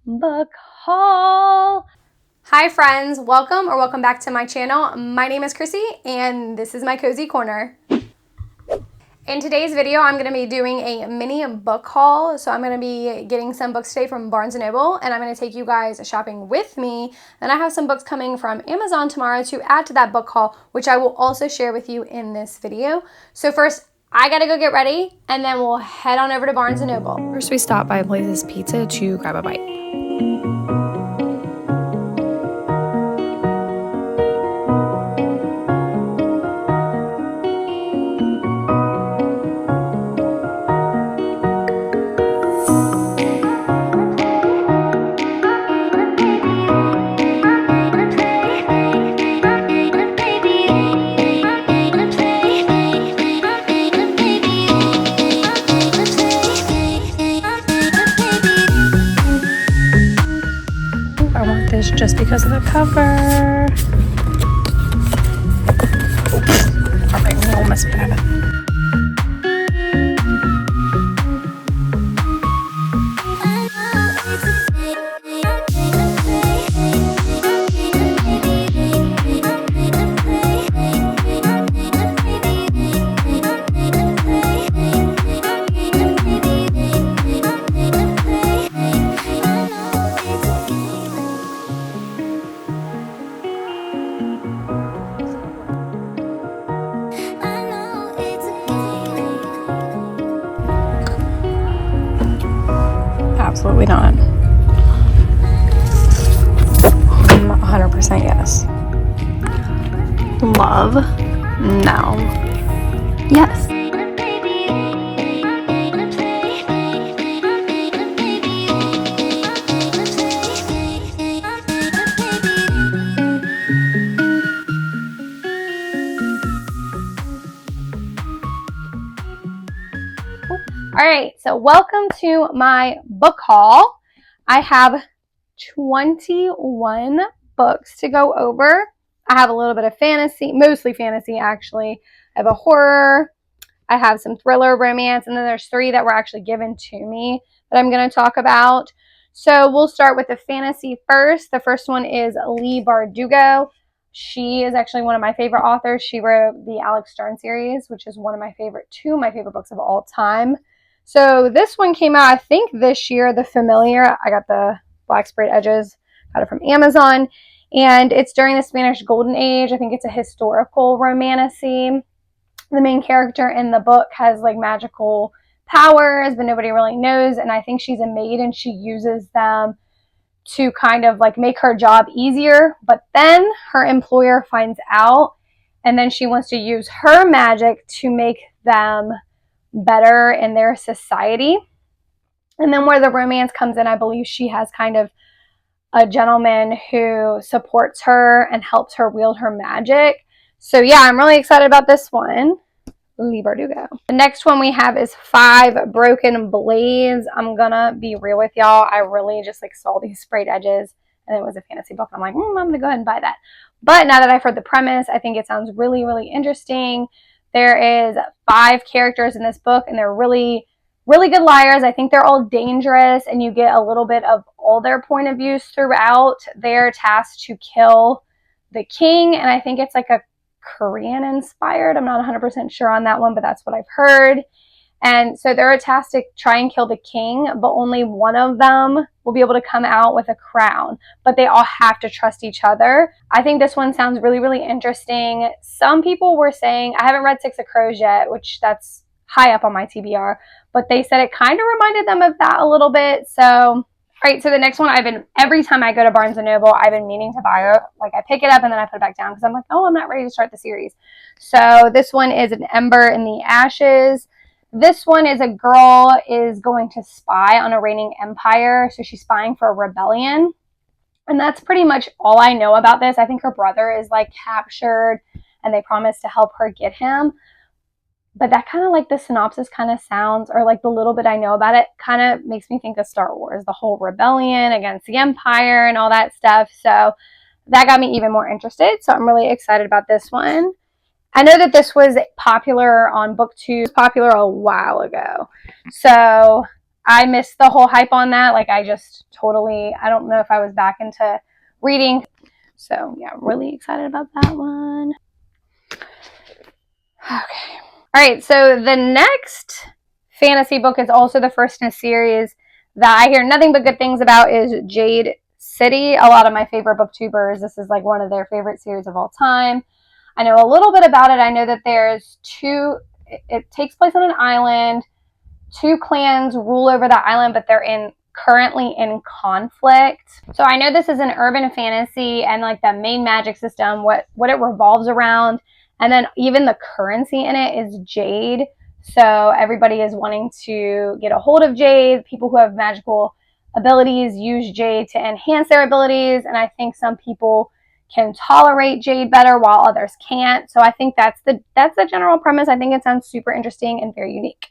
book haul. Hi friends, welcome back to my channel. My name is Chrissy and this is my cozy corner. In today's video, I'm going to be doing a mini book haul. So I'm going to be getting some books today from Barnes & Noble, and I'm going to take you guys shopping with me. Then I have some books coming from Amazon tomorrow to add to that book haul, which I will also share with you in this video. So first, I got to go get ready, and then we'll head on over to Barnes & Noble. First, we stop by Place's Pizza to grab a bite. Just because of the cover. Oops, I almost bad. Absolutely not. 100% yes. Love? No. Yes. Alright, so welcome to my book haul. I have 21 books to go over. I have a little bit of fantasy, mostly fantasy actually. I have a horror, I have some thriller, romance, and then there's 3 that were actually given to me that I'm going to talk about. So we'll start with the fantasy first. The first one is Leigh Bardugo. She is actually one of my favorite authors. She wrote the Alex Stern series, which is two of my favorite books of all time. So this one came out, I think, this year, The Familiar. I got the black sprayed edges, got it from Amazon. And it's during the Spanish Golden Age. I think it's a historical romantasy. The main character in the book has like magical powers, but nobody really knows. And I think she's a maid and she uses them to kind of like make her job easier. But then her employer finds out, and then she wants to use her magic to make them better in their society. And then where the romance comes in, I believe she has kind of a gentleman who supports her and helps her wield her magic. So yeah, I'm really excited about this one. Leigh Bardugo. The next one we have is 5 Broken Blades. I'm gonna be real with y'all. I really just like saw these sprayed edges and it was a fantasy book. I'm like, I'm gonna go ahead and buy that. But now that I've heard the premise, I think it sounds really, really interesting. There is 5 characters in this book, and they're really, really good liars. I think they're all dangerous, and you get a little bit of all their point of views throughout. They're tasked to kill the king, and I think it's like a Korean inspired. I'm not 100% sure on that one, but that's what I've heard. And so they're tasked to try and kill the king, but only one of them will be able to come out with a crown. But they all have to trust each other. I think this one sounds really, really interesting. Some people were saying, I haven't read 6 of Crows yet, which that's high up on my TBR, but they said it kind of reminded them of that a little bit. So, right, so the next one, every time I go to Barnes & Noble, I've been meaning to buy it. Like, I pick it up and then I put it back down because I'm like, oh, I'm not ready to start the series. So this one is An Ember in the Ashes. This one is a girl is going to spy on a reigning empire. So she's spying for a rebellion. And that's pretty much all I know about this. I think her brother is like captured and they promise to help her get him. But that kind of like the synopsis kind of sounds, or like the little bit I know about it, kind of makes me think of Star Wars, the whole rebellion against the Empire and all that stuff. So that got me even more interested. So I'm really excited about this one. I know that this was popular on booktube, popular a while ago. So I missed the whole hype on that. Like I don't know if I was back into reading. So yeah, really excited about that one. Okay. All right, so the next fantasy book is also the first in a series that I hear nothing but good things about is Jade City. A lot of my favorite booktubers, this is like one of their favorite series of all time. I know a little bit about it. I know that there's it takes place on an island. 2 clans rule over that island, but they're currently in conflict. So I know this is an urban fantasy, and like the main magic system, what it revolves around, and then even the currency in it is jade. So everybody is wanting to get a hold of jade. People who have magical abilities use jade to enhance their abilities, and I think some people can tolerate jade better while others can't. So I think that's the general premise. I think it sounds super interesting and very unique.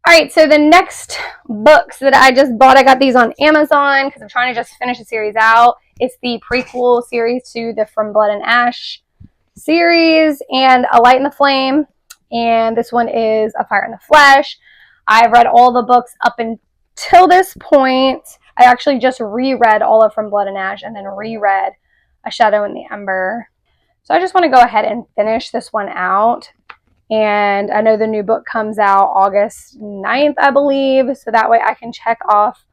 All right, so the next books that I just bought, I got these on Amazon because I'm trying to just finish the series out. It's the prequel series to the From Blood and Ash series and A Light in the Flame. And this one is A Fire in the Flesh. I've read all the books up until this point. I actually just reread all of From Blood and Ash and then reread A Shadow in the Ember. So I just want to go ahead and finish this one out. And I know the new book comes out August 9th, I believe. So that way I can check off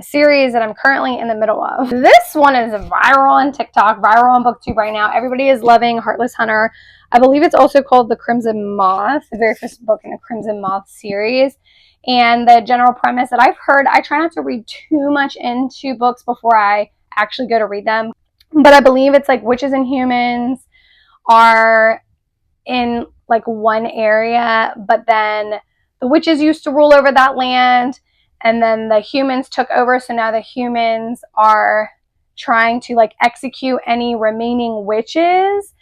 a series that I'm currently in the middle of. This one is viral on TikTok, viral on BookTube right now. Everybody is loving Heartless Hunter. I believe it's also called The Crimson Moth, the very first book in the Crimson Moth series. And the general premise that I've heard, I try not to read too much into books before I actually go to read them. But I believe it's like witches and humans are in like one area, but then the witches used to rule over that land, and then the humans took over, so now the humans are trying to like execute any remaining witches.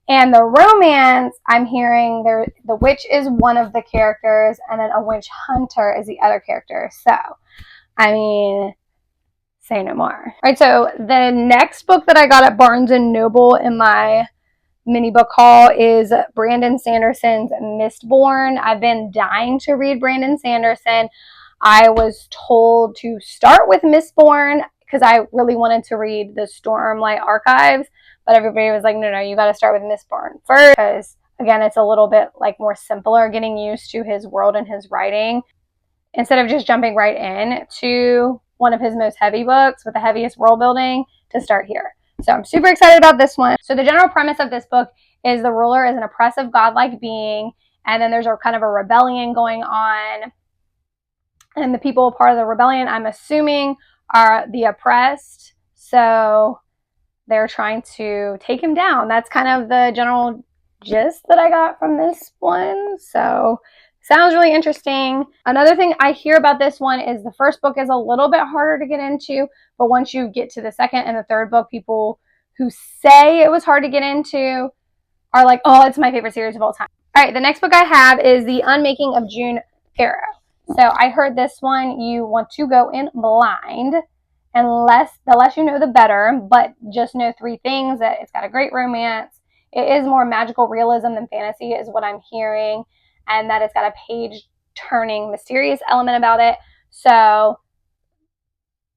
And the romance I'm hearing, the witch is one of the characters, and then a witch hunter is the other character. So I mean, say no more. All right, so the next book that I got at Barnes and Noble in my mini book haul is Brandon Sanderson's Mistborn. I've been dying to read Brandon Sanderson. I was told to start with Mistborn because I really wanted to read the Stormlight Archives, but everybody was like, no, you got to start with Mistborn first because, again, it's a little bit like more simpler getting used to his world and his writing instead of just jumping right in to one of his most heavy books with the heaviest world building to start here. So I'm super excited about this one. So the general premise of this book is the ruler is an oppressive godlike being, and then there's a kind of a rebellion going on. And the people part of the rebellion, I'm assuming, are the oppressed. So they're trying to take him down. That's kind of the general gist that I got from this one. So sounds really interesting. Another thing I hear about this one is the first book is a little bit harder to get into, but once you get to the second and the third book, people who say it was hard to get into are like, oh, it's my favorite series of all time. All right, the next book I have is The Unmaking of June Pharaoh. So I heard this one, you want to go in blind, and the less you know, the better, but just know 3 things: that it's got a great romance, it is more magical realism than fantasy is what I'm hearing, and that it's got a page-turning mysterious element about it. So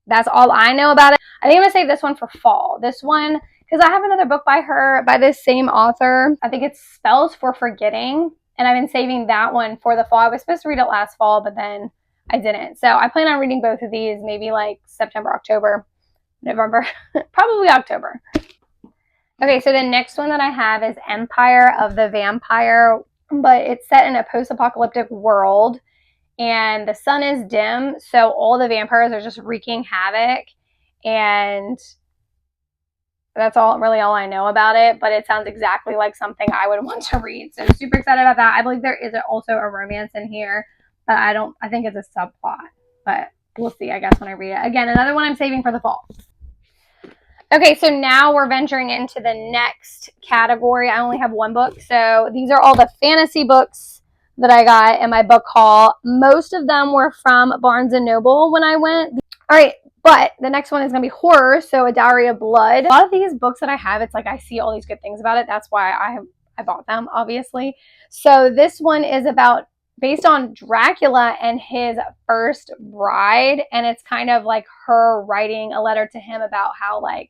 that's all I know about it. I think I'm going to save this one for fall. This one, because I have another book by this same author. I think it's Spells for Forgetting, and I've been saving that one for the fall. I was supposed to read it last fall, but then I didn't. So I plan on reading both of these, maybe like September, October, November, probably October. Okay, so the next one that I have is Empire of the Vampire, but it's set in a post-apocalyptic world, and the sun is dim, so all the vampires are just wreaking havoc, and that's all I know about it, but it sounds exactly like something I would want to read. So super excited about that. I believe there is also a romance in here, but I think it's a subplot, but we'll see, I guess, when I read it. Again, another one I'm saving for the fall. Okay, so now we're venturing into the next category. I only have one book, so these are all the fantasy books that I got in my book haul. Most of them were from Barnes & Noble when I went. All right, but the next one is going to be horror, so A Dowry of Blood. A lot of these books that I have, it's like I see all these good things about it. That's why I bought them, obviously. So this one is about based on Dracula and his first bride, and it's kind of like her writing a letter to him about how, like,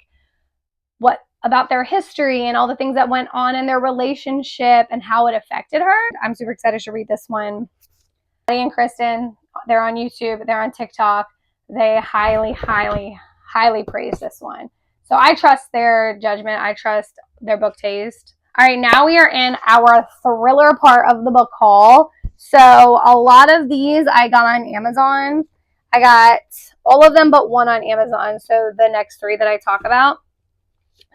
what about their history and all the things that went on in their relationship and how it affected her. I'm super excited to read this one. Maddie and Kristen, they're on YouTube, they're on TikTok. They highly, highly, highly praise this one. So I trust their judgment. I trust their book taste. All right, now we are in our thriller part of the book haul. So a lot of these I got on Amazon. I got all of them but one on Amazon. So the next three that I talk about.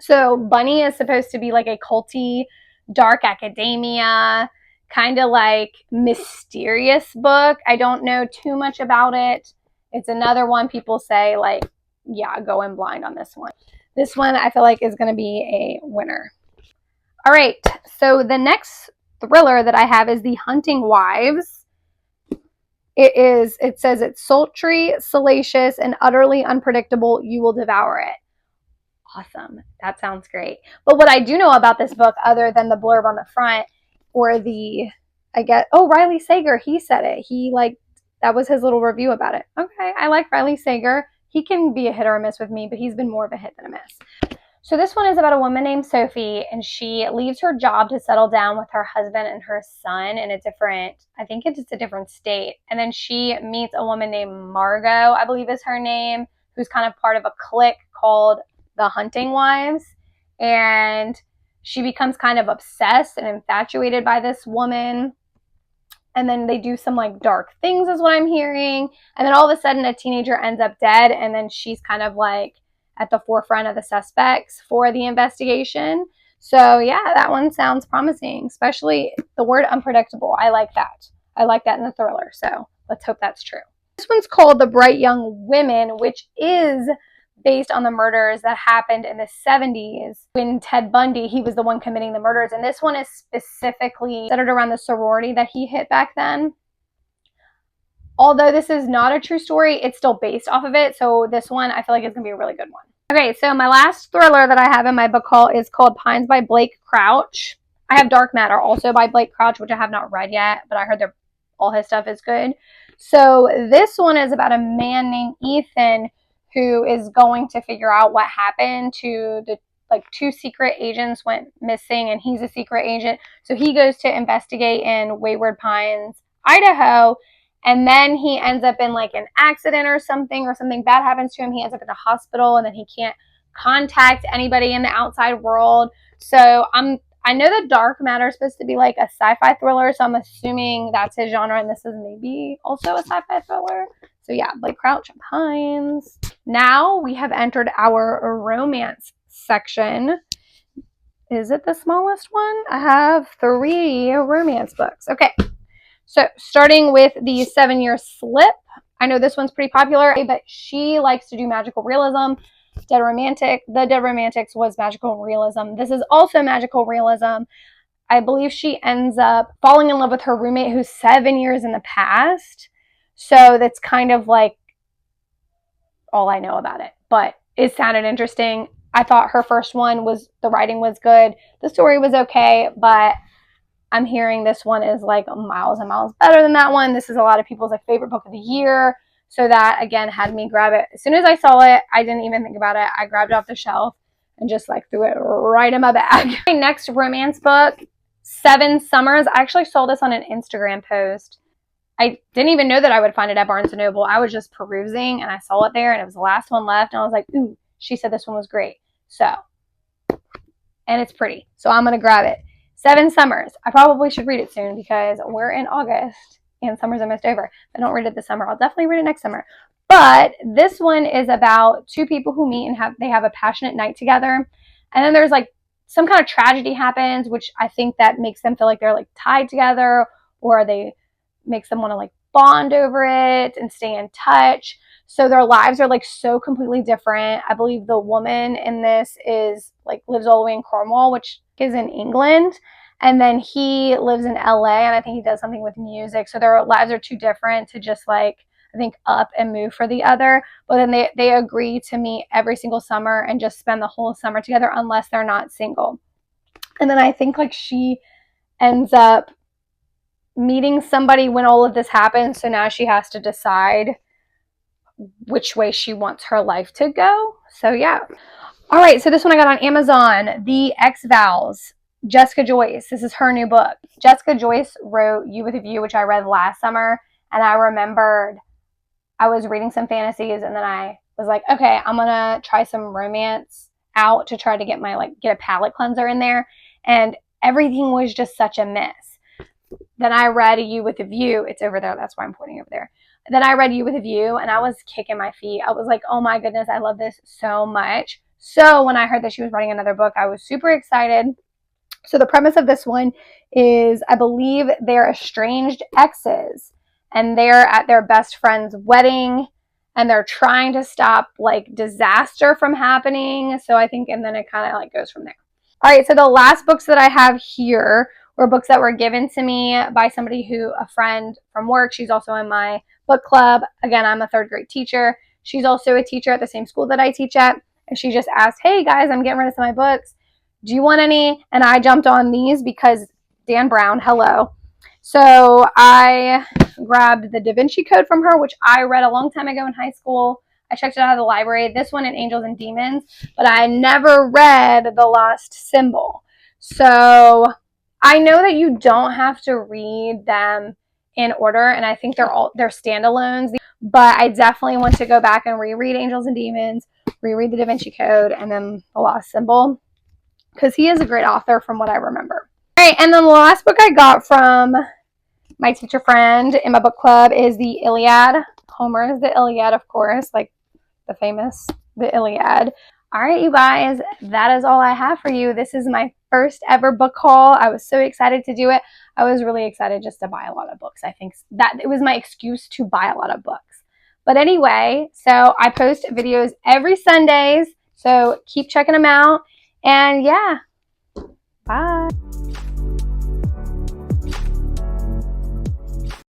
So Bunny is supposed to be like a culty, dark academia, kind of like mysterious book. I don't know too much about it. It's another one people say, like, yeah, go in blind on this one. This one I feel like is going to be a winner. All right, so the next thriller that I have is The Hunting Wives. It says it's sultry, salacious, and utterly unpredictable. You will devour it. Awesome. That sounds great. But what I do know about this book, other than the blurb on the front, or Riley Sager, he said it. That was his little review about it. Okay, I like Riley Sager. He can be a hit or a miss with me, but he's been more of a hit than a miss. So this one is about a woman named Sophie, and she leaves her job to settle down with her husband and her son in I think it's a different state. And then she meets a woman named Margot, I believe is her name, who's kind of part of a clique called The Hunting Wives. And she becomes kind of obsessed and infatuated by this woman. And then they do some like dark things is what I'm hearing. And then all of a sudden a teenager ends up dead. And then she's kind of like at the forefront of the suspects for the investigation. So yeah, that one sounds promising, especially the word unpredictable. I like that. I like that in the thriller. So let's hope that's true. This one's called The Bright Young Women, which is based on the murders that happened in the 70s when Ted Bundy, he was the one committing the murders. And this one is specifically centered around the sorority that he hit back then. Although this is not a true story, it's still based off of it. So this one I feel like is going to be a really good one. Okay, so my last thriller that I have in my book haul is called Pines by Blake Crouch. I have Dark Matter also by Blake Crouch, which I have not read yet, but I heard all his stuff is good. So this one is about a man named Ethan who is going to figure out what happened to the two secret agents went missing, and he's a secret agent. So he goes to investigate in Wayward Pines, Idaho, and then he ends up in like an accident or something bad happens to him. He ends up in a hospital, and then he can't contact anybody in the outside world. So I know that Dark Matter is supposed to be like a sci-fi thriller, so I'm assuming that's his genre, and this is maybe also a sci-fi thriller. So yeah, Blake Crouch, Pines. Now we have entered our romance section. Is it the smallest one? I have 3 romance books. Okay, so starting with the 7-Year Slip. I know this one's pretty popular, but she likes to do magical realism. The Dead Romantics was magical realism. This is also magical realism. I believe she ends up falling in love with her roommate who's 7 years in the past. So that's kind of like all I know about it, but it sounded interesting. I thought her first one the writing was good. The story was okay, but I'm hearing this one is like miles and miles better than that one. This is a lot of people's like favorite book of the year. So that again had me grab it. As soon as I saw it, I didn't even think about it. I grabbed it off the shelf and just like threw it right in my bag. My next romance book, 7 Summers. I actually saw this on an Instagram post. I didn't even know that I would find it at Barnes & Noble. I was just perusing and I saw it there and it was the last one left. And I was like, ooh, she said this one was great. So, and it's pretty. So I'm going to grab it. 7 Summers. I probably should read it soon because we're in August and summer's almost over. If I don't read it this summer, I'll definitely read it next summer. But this one is about 2 people who meet and they have a passionate night together. And then there's like some kind of tragedy happens, which I think that makes them feel like they're like tied together, or they makes them want to like bond over it and stay in touch. So their lives are like so completely different. I believe the woman in this is like lives all the way in Cornwall, which is in England. And then he lives in LA, and I think he does something with music. So their lives are too different to just like, I think, up and move for the other. But then they agree to meet every single summer and just spend the whole summer together unless they're not single. And then I think like she ends up meeting somebody when all of this happened. So now she has to decide which way she wants her life to go. So yeah. All right, so this one I got on Amazon, The X-Vows, Jessica Joyce. This is her new book. Jessica Joyce wrote You With a View, which I read last summer, and I remembered I was reading some fantasies, and then I was like, okay, I'm gonna try some romance out to try to get get a palate cleanser in there, and everything was just such a miss. Then I read You With a View. It's over there. That's why I'm pointing over there. Then I read You With a View, and I was kicking my feet. I was like, oh my goodness, I love this so much. So when I heard that she was writing another book, I was super excited. So the premise of this one is, I believe they're estranged exes, and they're at their best friend's wedding, and they're trying to stop like disaster from happening. So I think, and then it kind of like goes from there. All right, so the last books that I have here were books that were given to me by a friend from work. She's also in my book club. Again, I'm a third grade teacher. She's also a teacher at the same school that I teach at. And she just asked, hey guys, I'm getting rid of some of my books. Do you want any? And I jumped on these because Dan Brown, hello. So I grabbed the Da Vinci Code from her, which I read a long time ago in high school. I checked it out of the library. This one and Angels and Demons, but I never read The Lost Symbol. So I know that you don't have to read them in order, and I think they're standalones, but I definitely want to go back and reread Angels and Demons, reread the Da Vinci Code, and then The Lost Symbol, because he is a great author from what I remember. All right, and then the last book I got from my teacher friend in my book club is the Iliad. Homer is the Iliad, of course, like the famous, the Iliad. All right, you guys, that is all I have for you. This is my first ever book haul. I was so excited to do it. I was really excited just to buy a lot of books. I think that it was my excuse to buy a lot of books. But anyway, so I post videos every Sundays, so keep checking them out. And yeah, bye.